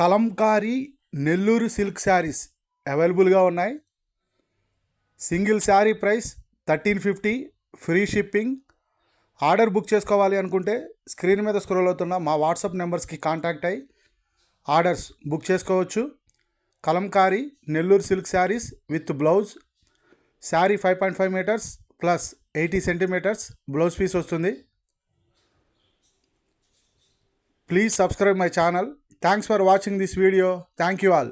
Kalamkari Nellore silk saris అవైలబుల్గా ఉన్నాయి. Single sari price 1350, free shipping. Order book చేసుకోవాలి అనుకుంటే స్క్రీన్ మీద స్క్రోల్ అవుతున్న మా వాట్సాప్ నెంబర్స్కి కాంటాక్ట్ అయ్యి ఆర్డర్స్ బుక్ చేసుకోవచ్చు. Kalamkari Nellore silk saris with blouse. Sari 5.5 metres plus 80 centimetres blouse piece వస్తుంది. Please subscribe my channel. Thanks for watching this video. Thank you all.